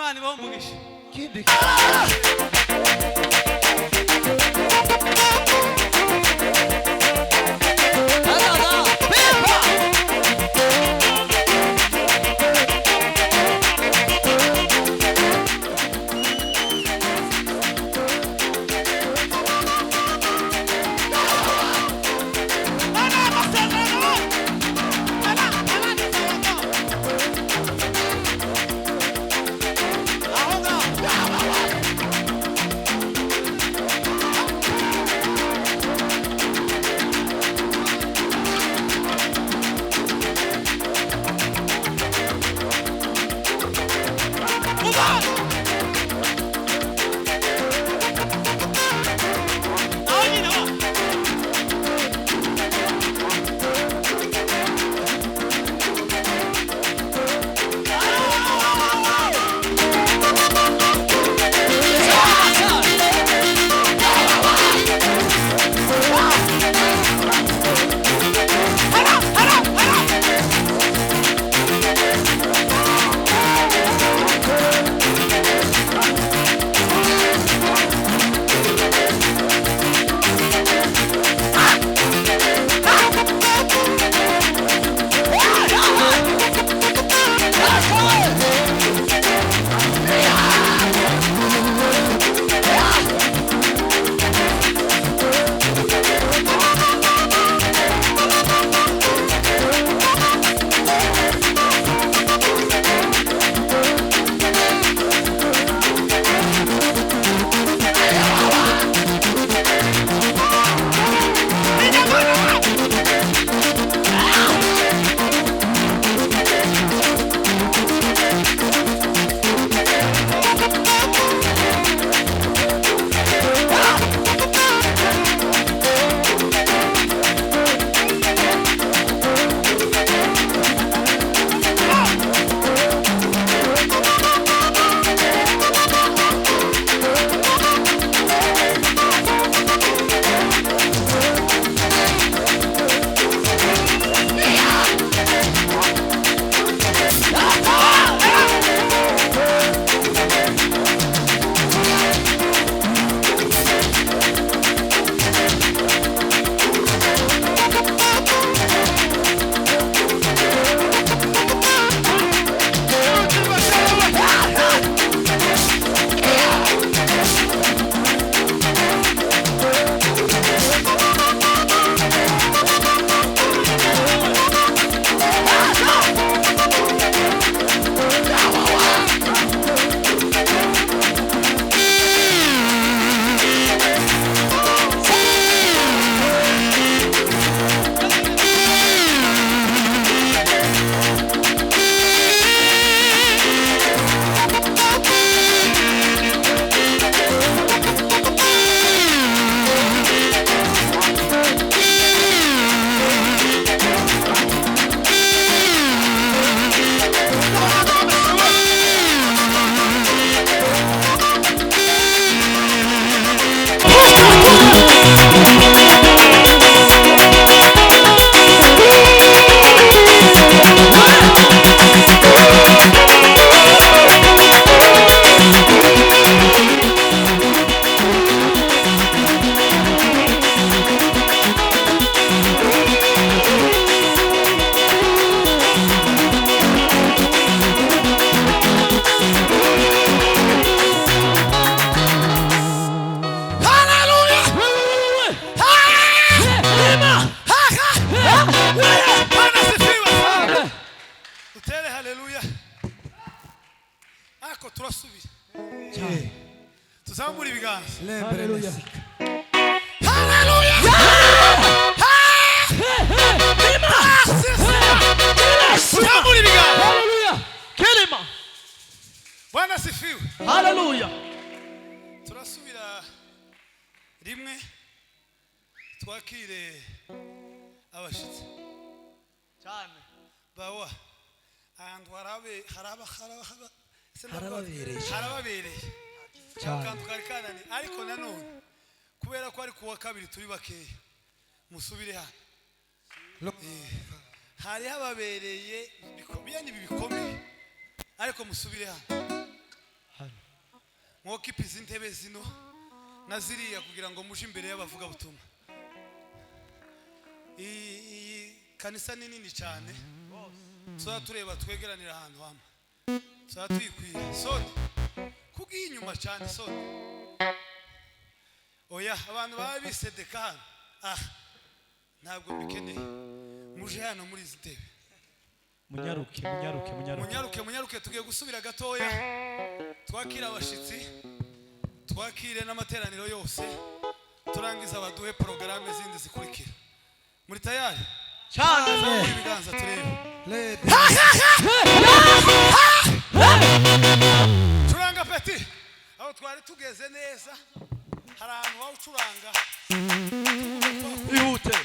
Imana ibaho umugisha. Kindi turasubira tuzamura ibiganza. Haleluya. Haleluya. Tuzamura ibiganza. Haleluya. Kelima. Bwana sifiwe. Haleluya. Turasubira rimwe twakire abashitsi cyane bawa ahantu harababereye kandi kari kanani ariko nanone kubera ko ari kuwa kabiri turi bakeya musubire hano hari hababereye bikomeye ariko musubire hano mwokipiza intebe zino naziriya kugira ngo muje imbere y'abavuga butumwa. Iyi kanisa ni nini cyane, tuza tureba twegeranira ahantu hamwe, tuza twikwiye soni kugiye inyuma cyane soni. Oya abantu baba bisedeka hano ntabwo bikeneye, muje hano muri izi ntebe. Munyaruke tugiye gusubira gatoya, twakira abashitsi, twakire n'amateraniro yose, turangiza baduhe porogaramu zindi zikurikira. Muri tayari cyane ibiganza turebe turanga peti aho twari tugeze neza, hari ahantu aho ucuranga ihute.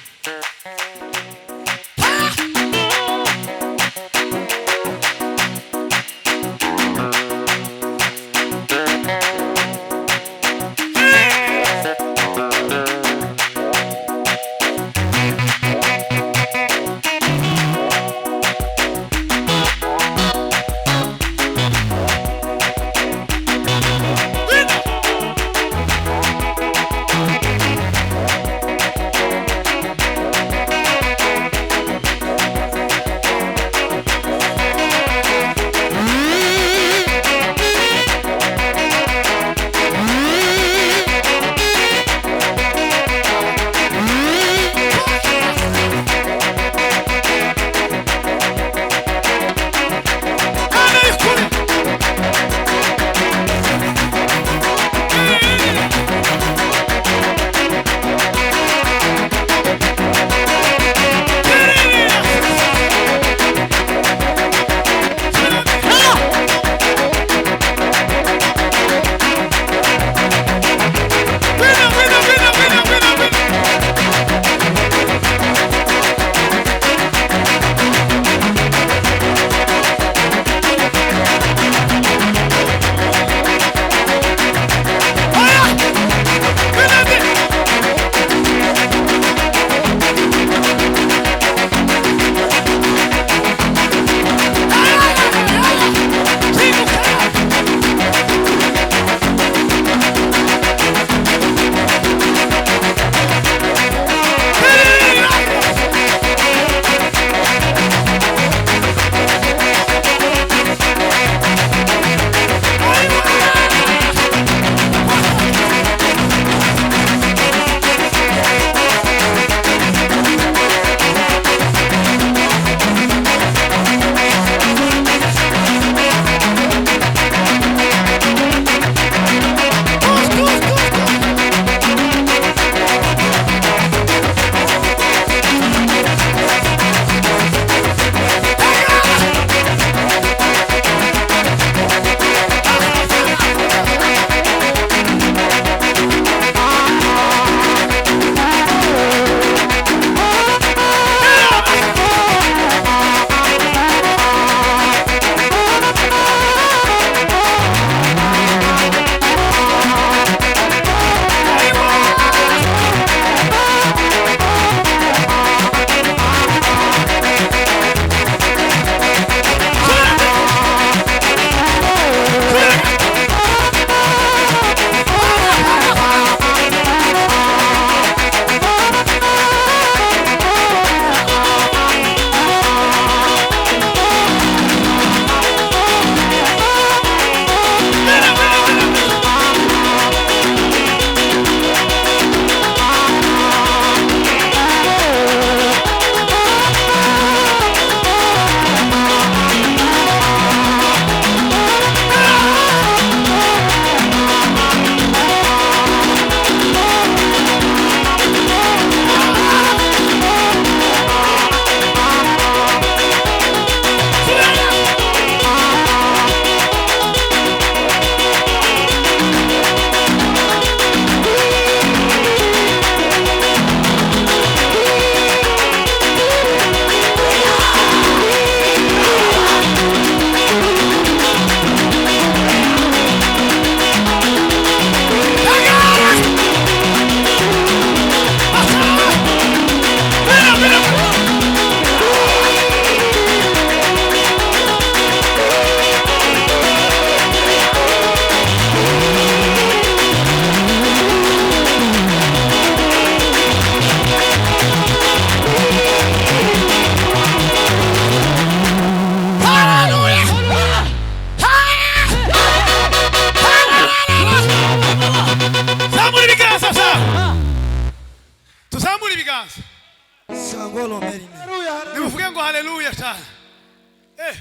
nimuvuge ngo haleluya cyane.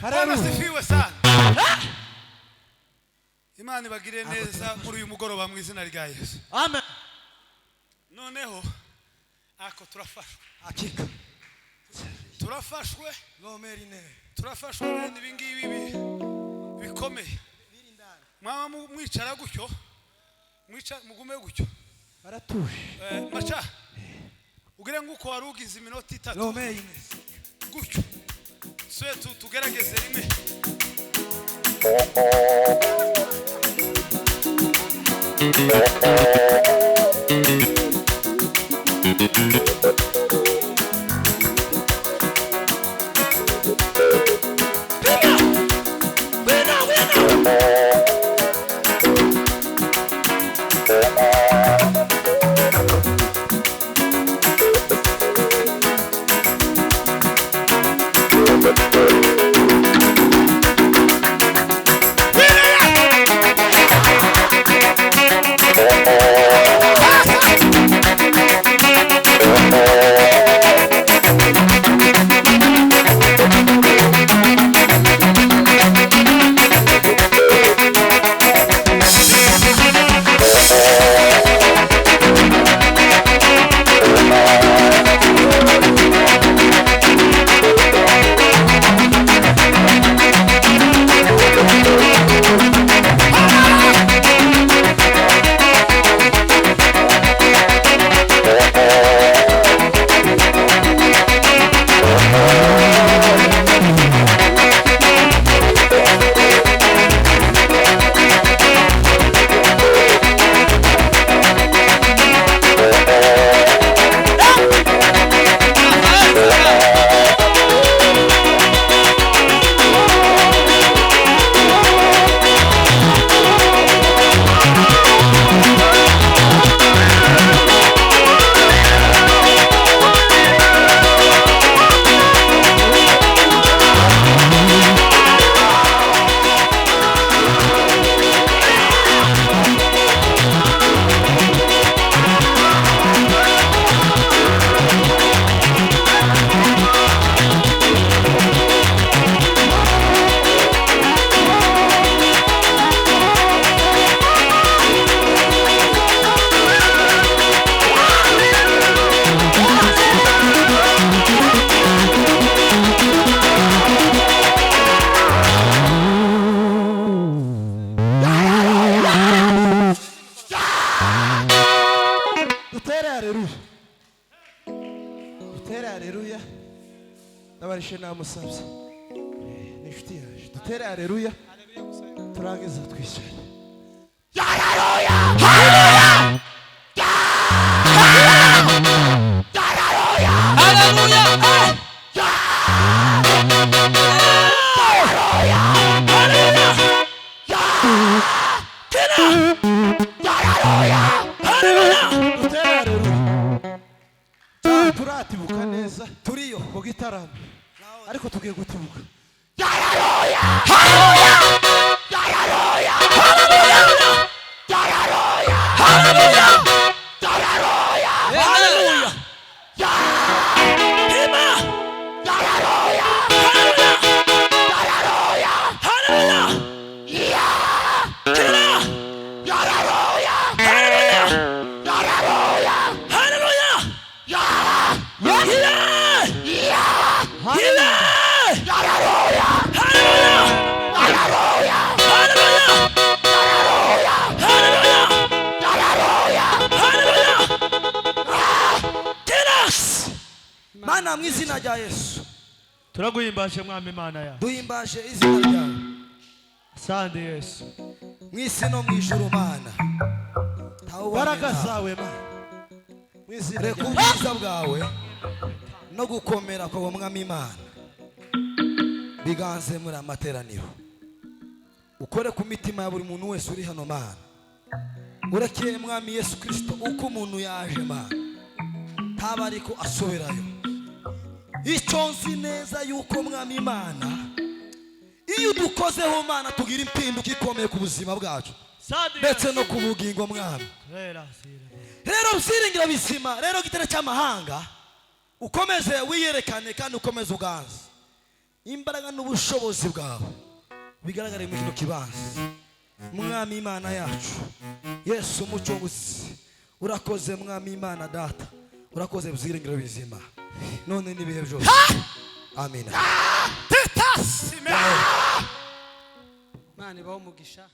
Bwana sifiwe sana. Imana ibagire neza muri uyu mugoroba mu izina rya Yesu. Amen. Noneho ako turafashwe. Hakika. Turafashwe. Turafashwe n'ibingibi bikomeye. Mama mwicara gutyo. Mugume gutyo. Baratuje. Macha. Ugire nguko warugize iminota 3. Gutyo. Swetu tugerageze rimwe. Namusabye nifiti yaje dutere haleluya turangiza twishyure. Haleluya haleluya haleluya haleluya turatibuka neza turiyo mu gitaramo ariko tugiye gutibuka. Haleluya haleluya haleluya haleluya haleluya haleluya haleluya hima haleluya haleluya haleluya ya kira haleluya haleluya haleluya haleluya ya ya ya haleluya haleluya haleluya haleluya haleluya haleluya teras mana mu izina rya Yesu turaguhimbashe mwami Imana yawe. duhimbashe izina ryawe. Asante Yesu. mu isi no mu ijuru mana Baraka zawe mana. mu izina reka ubwiza bwawe no gukomera kwa mwami Imana biganze muri amateraniro. Ukore ku mitima ya buri muntu wese uri hano mana. Urekeye mwami Yesu Kristo uko umuntu yaje mana ntaba ariko asubirayo. Icyo nzi neza yuko mwami Imana iyo dukozeho mana tugira impinduka ikomeye ku buzima bwacu ndetse no ku bugingo mwami. Rero byiringiro bizima rero gitare cy'amahanga ukomeze wiyerekane kandi ukomeze uganze imbaraga n'ubushobozi bwawe bigaragare mu kino kibanza. Mwami Imana yacu Yesu umucunguzi, urakoze Mwami Imana data, urakoze byiringiro bizima none n'ibihe byose. Amina. Tetasi. Mani baho umugisha.